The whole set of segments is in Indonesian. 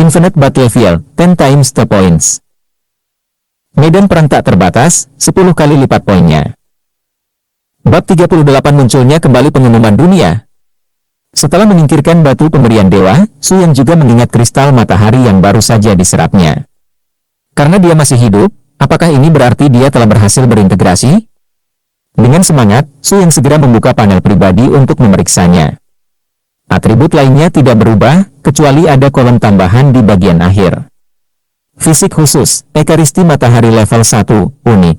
Infinite Battlefield, 10 times the points. Medan perang tak terbatas, 10 kali lipat poinnya. Bab 38 munculnya kembali pengumuman dunia. Setelah menyingkirkan batu pemberian dewa, Su Yang juga mengingat kristal matahari yang baru saja diserapnya. Karena dia masih hidup, apakah ini berarti dia telah berhasil berintegrasi? Dengan semangat, Su Yang segera membuka panel pribadi untuk memeriksanya. Atribut lainnya tidak berubah, kecuali ada kolom tambahan di bagian akhir. Fisik khusus, Ekaristi Matahari level 1, unik.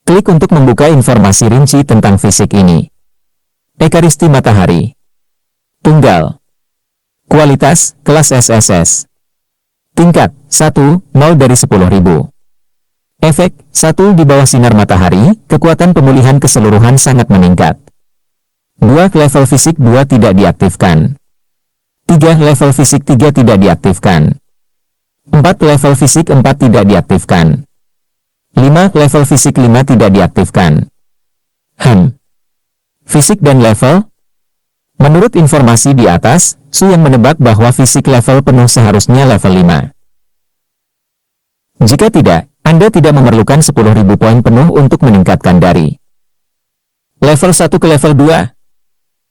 Klik untuk membuka informasi rinci tentang fisik ini. Ekaristi Matahari. Tunggal. Kualitas, kelas SSS. Tingkat, 1, 0 dari 10.000. Efek, 1 di bawah sinar matahari, kekuatan pemulihan keseluruhan sangat meningkat. 2 level fisik 2 tidak diaktifkan. 3 level fisik 3 tidak diaktifkan. 4 level fisik 4 tidak diaktifkan. 5 level fisik 5 tidak diaktifkan. Fisik dan level. Menurut informasi di atas, Su yang menebak bahwa fisik level penuh seharusnya level 5. Jika tidak, Anda tidak memerlukan 10.000 poin penuh untuk meningkatkan dari level 1 ke level 2.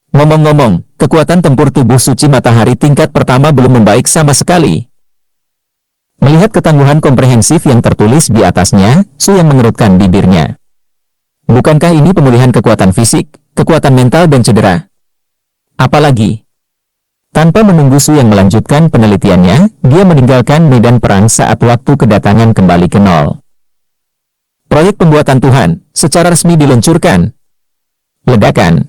Ngomong-ngomong, kekuatan tempur tubuh suci matahari tingkat pertama belum membaik sama sekali. Melihat ketangguhan komprehensif yang tertulis di atasnya, Su yang mengerutkan bibirnya. Bukankah ini pemulihan kekuatan fisik, kekuatan mental dan cedera? Apalagi, tanpa menunggu Su yang melanjutkan penelitiannya, dia meninggalkan medan perang saat waktu kedatangan kembali ke nol. Proyek pembuatan Tuhan, secara resmi diluncurkan. Ledakan.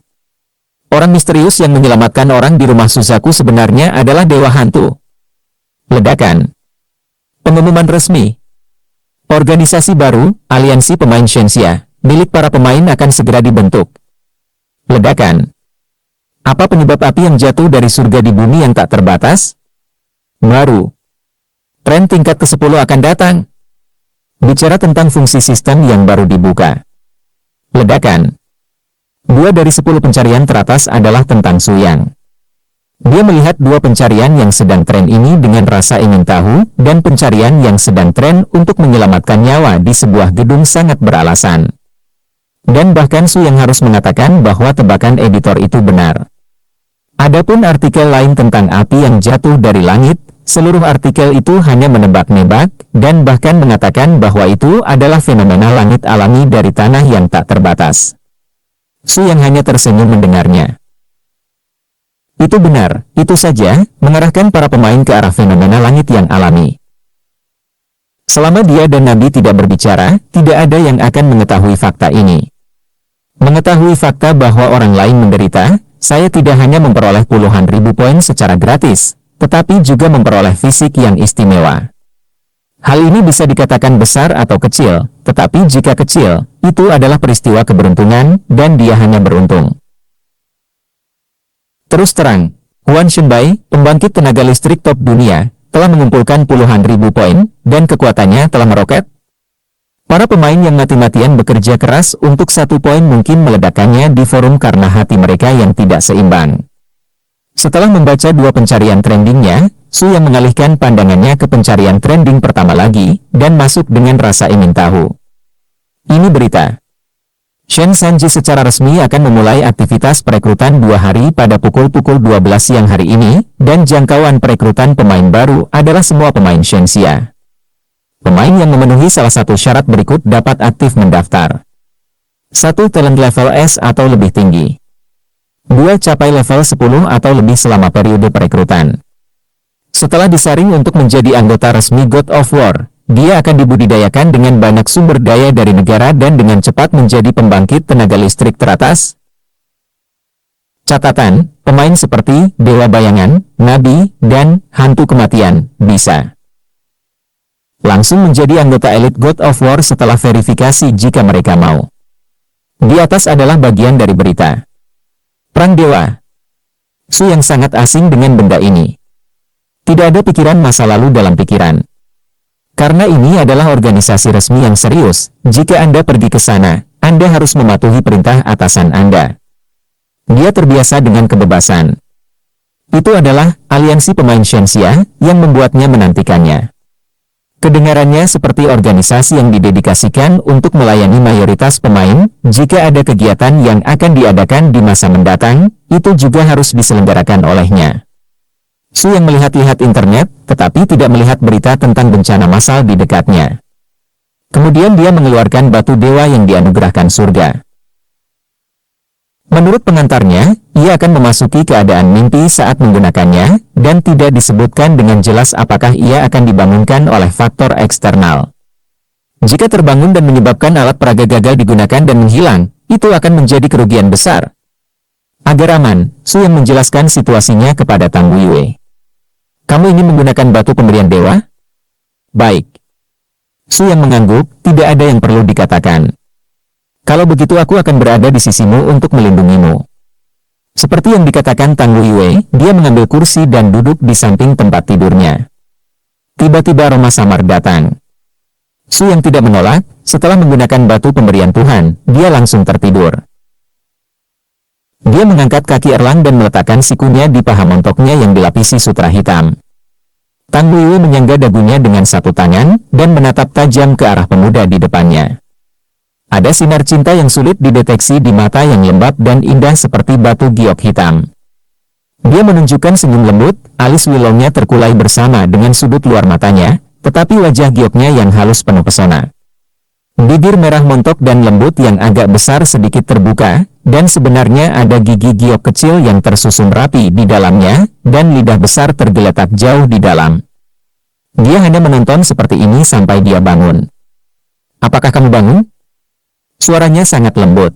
Orang misterius yang menyelamatkan orang di rumah Suzaku sebenarnya adalah dewa hantu. Ledakan. Pengumuman resmi. Organisasi baru, Aliansi Pemain Shenxia, milik para pemain akan segera dibentuk. Ledakan. Apa penyebab api yang jatuh dari surga di bumi yang tak terbatas? Baru. Tren tingkat ke-10 akan datang. Bicara tentang fungsi sistem yang baru dibuka. Ledakan. 2 dari 10 pencarian teratas adalah tentang Su Yang. Dia melihat 2 pencarian yang sedang tren ini dengan rasa ingin tahu, dan pencarian yang sedang tren untuk menyelamatkan nyawa di sebuah gedung sangat beralasan. Dan bahkan Su Yang harus mengatakan bahwa tebakan editor itu benar. Adapun artikel lain tentang api yang jatuh dari langit, seluruh artikel itu hanya menebak-nebak, dan bahkan mengatakan bahwa itu adalah fenomena langit alami dari tanah yang tak terbatas. Su yang hanya tersenyum mendengarnya. Itu benar, itu saja, mengarahkan para pemain ke arah fenomena langit yang alami. Selama dia dan Nabi tidak berbicara, tidak ada yang akan mengetahui fakta ini. Mengetahui fakta bahwa orang lain menderita, saya tidak hanya memperoleh puluhan ribu poin secara gratis, tetapi juga memperoleh fisik yang istimewa. Hal ini bisa dikatakan besar atau kecil, tetapi jika kecil, itu adalah peristiwa keberuntungan, dan dia hanya beruntung. Terus terang, Huan Shenbai, pembangkit tenaga listrik top dunia, telah mengumpulkan puluhan ribu poin, dan kekuatannya telah meroket. Para pemain yang mati-matian bekerja keras untuk 1 poin mungkin meledakkannya di forum karena hati mereka yang tidak seimbang. Setelah membaca 2 pencarian trendingnya, Su yang mengalihkan pandangannya ke pencarian trending pertama lagi, dan masuk dengan rasa ingin tahu. Ini berita. Shen Sanji secara resmi akan memulai aktivitas perekrutan 2 hari pada pukul 12 siang hari ini, dan jangkauan perekrutan pemain baru adalah semua pemain Shenxia. Pemain yang memenuhi salah satu syarat berikut dapat aktif mendaftar. 1. Talent level S atau lebih tinggi. 2. Capai level 10 atau lebih selama periode perekrutan. Setelah disaring untuk menjadi anggota resmi God of War, dia akan dibudidayakan dengan banyak sumber daya dari negara dan dengan cepat menjadi pembangkit tenaga listrik teratas. Catatan, pemain seperti Dewa Bayangan, Nabi, dan Hantu Kematian bisa langsung menjadi anggota elit God of War setelah verifikasi jika mereka mau. Di atas adalah bagian dari berita. Perang Dewa. Su yang sangat asing dengan benda ini. Tidak ada pikiran masa lalu dalam pikiran. Karena ini adalah organisasi resmi yang serius, jika Anda pergi ke sana, Anda harus mematuhi perintah atasan Anda. Dia terbiasa dengan kebebasan. Itu adalah aliansi pemain Shenxia yang membuatnya menantikannya. Kedengarannya seperti organisasi yang didedikasikan untuk melayani mayoritas pemain. Jika ada kegiatan yang akan diadakan di masa mendatang, itu juga harus diselenggarakan olehnya. Su yang melihat-lihat internet, tetapi tidak melihat berita tentang bencana massal di dekatnya. Kemudian dia mengeluarkan batu dewa yang dianugerahkan surga. Menurut pengantarnya, ia akan memasuki keadaan mimpi saat menggunakannya, dan tidak disebutkan dengan jelas apakah ia akan dibangunkan oleh faktor eksternal. Jika terbangun dan menyebabkan alat peraga gagal digunakan dan menghilang, itu akan menjadi kerugian besar. Agar aman, Su yang menjelaskan situasinya kepada Tang Weiyue. Kamu ingin menggunakan batu pemberian dewa? Baik. Su yang mengangguk, tidak ada yang perlu dikatakan. Kalau begitu aku akan berada di sisimu untuk melindungimu. Seperti yang dikatakan Tang Weiyue, dia mengambil kursi dan duduk di samping tempat tidurnya. Tiba-tiba aroma samar datang. Su yang tidak menolak, setelah menggunakan batu pemberian Tuhan, dia langsung tertidur. Dia mengangkat kaki Erlang dan meletakkan sikunya di paha montoknya yang dilapisi sutra hitam. Tang Weiyue menyangga dagunya dengan satu tangan, dan menatap tajam ke arah pemuda di depannya. Ada sinar cinta yang sulit dideteksi di mata yang lembab dan indah seperti batu giok hitam. Dia menunjukkan senyum lembut, alis wilongnya terkulai bersama dengan sudut luar matanya, tetapi wajah gioknya yang halus penuh pesona. Bibir merah montok dan lembut yang agak besar sedikit terbuka, dan sebenarnya ada gigi giok kecil yang tersusun rapi di dalamnya, dan lidah besar tergeletak jauh di dalam. Dia hanya menonton seperti ini sampai dia bangun. Apakah kamu bangun? Suaranya sangat lembut.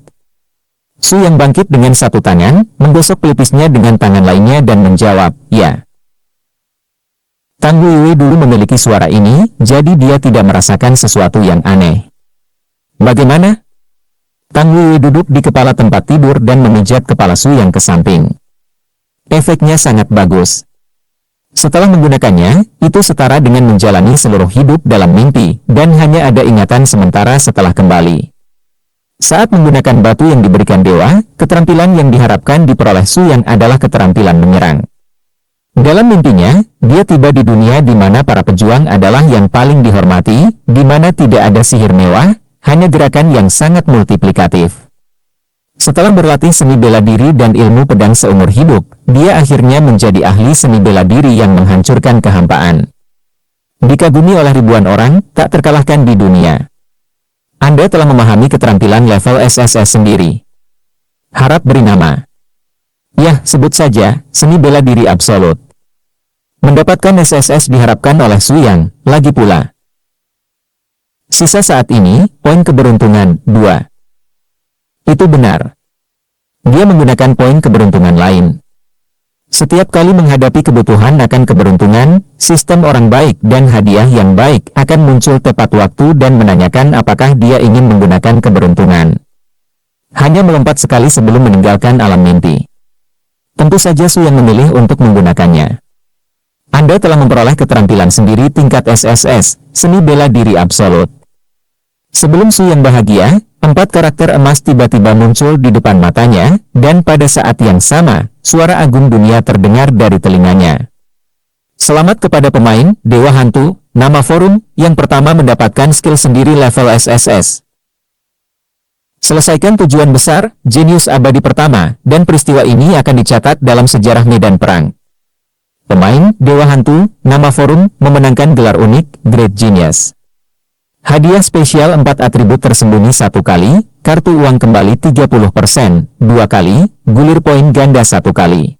Su yang bangkit dengan satu tangan, menggosok pelipisnya dengan tangan lainnya dan menjawab, ya. Tang Weiyue dulu memiliki suara ini, jadi dia tidak merasakan sesuatu yang aneh. Bagaimana? Tang Weiyue duduk di kepala tempat tidur dan memijat kepala Su yang ke samping. Efeknya sangat bagus. Setelah menggunakannya, itu setara dengan menjalani seluruh hidup dalam mimpi, dan hanya ada ingatan sementara setelah kembali. Saat menggunakan batu yang diberikan dewa, keterampilan yang diharapkan diperoleh Su yang adalah keterampilan menyerang. Dalam mimpinya, dia tiba di dunia di mana para pejuang adalah yang paling dihormati, di mana tidak ada sihir mewah, hanya gerakan yang sangat multiplikatif. Setelah berlatih seni bela diri dan ilmu pedang seumur hidup, dia akhirnya menjadi ahli seni bela diri yang menghancurkan kehampaan. Dikagumi oleh ribuan orang, tak terkalahkan di dunia. Anda telah memahami keterampilan level SSS sendiri. Harap beri nama. Ya, sebut saja, seni bela diri absolut. Mendapatkan SSS diharapkan oleh Su Yang, lagi pula. Sisa saat ini, poin keberuntungan, 2. Itu benar. Dia menggunakan poin keberuntungan lain. Setiap kali menghadapi kebutuhan akan keberuntungan, sistem orang baik dan hadiah yang baik akan muncul tepat waktu dan menanyakan apakah dia ingin menggunakan keberuntungan. Hanya melompat sekali sebelum meninggalkan alam mimpi. Tentu saja Su yang memilih untuk menggunakannya. Anda telah memperoleh keterampilan sendiri tingkat SSS, seni bela diri absolut. Sebelum Su yang bahagia, 4 karakter emas tiba-tiba muncul di depan matanya, dan pada saat yang sama, suara agung dunia terdengar dari telinganya. Selamat kepada pemain, Dewa Hantu, nama forum, yang pertama mendapatkan skill sendiri level SSS. Selesaikan tujuan besar, jenius abadi pertama, dan peristiwa ini akan dicatat dalam sejarah medan perang. Pemain, Dewa Hantu, nama forum, memenangkan gelar unik, Great Genius. Hadiah spesial 4 atribut tersembunyi 1 kali, kartu uang kembali 30%, 2 kali, gulir poin ganda 1 kali.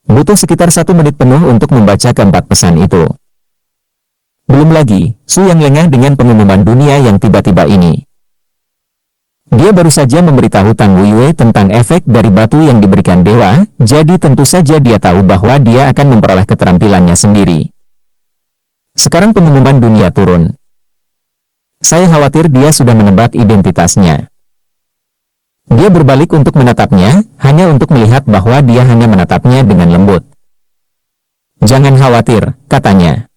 Butuh sekitar 1 menit penuh untuk membaca keempat pesan itu. Belum lagi, Su yang lengah dengan pengumuman dunia yang tiba-tiba ini. Dia baru saja memberitahu Tang Weiyue tentang efek dari batu yang diberikan dewa, jadi tentu saja dia tahu bahwa dia akan memperoleh keterampilannya sendiri. Sekarang pengumuman dunia turun. Saya khawatir dia sudah menebak identitasnya. Dia berbalik untuk menatapnya, hanya untuk melihat bahwa dia hanya menatapnya dengan lembut. Jangan khawatir, katanya.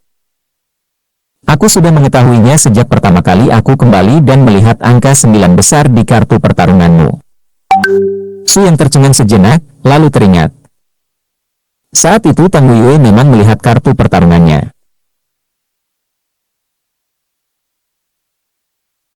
Aku sudah mengetahuinya sejak pertama kali aku kembali dan melihat angka 9 besar di kartu pertarunganmu. Su yang tercengang sejenak, lalu teringat. Saat itu Tang Weiwei memang melihat kartu pertarungannya.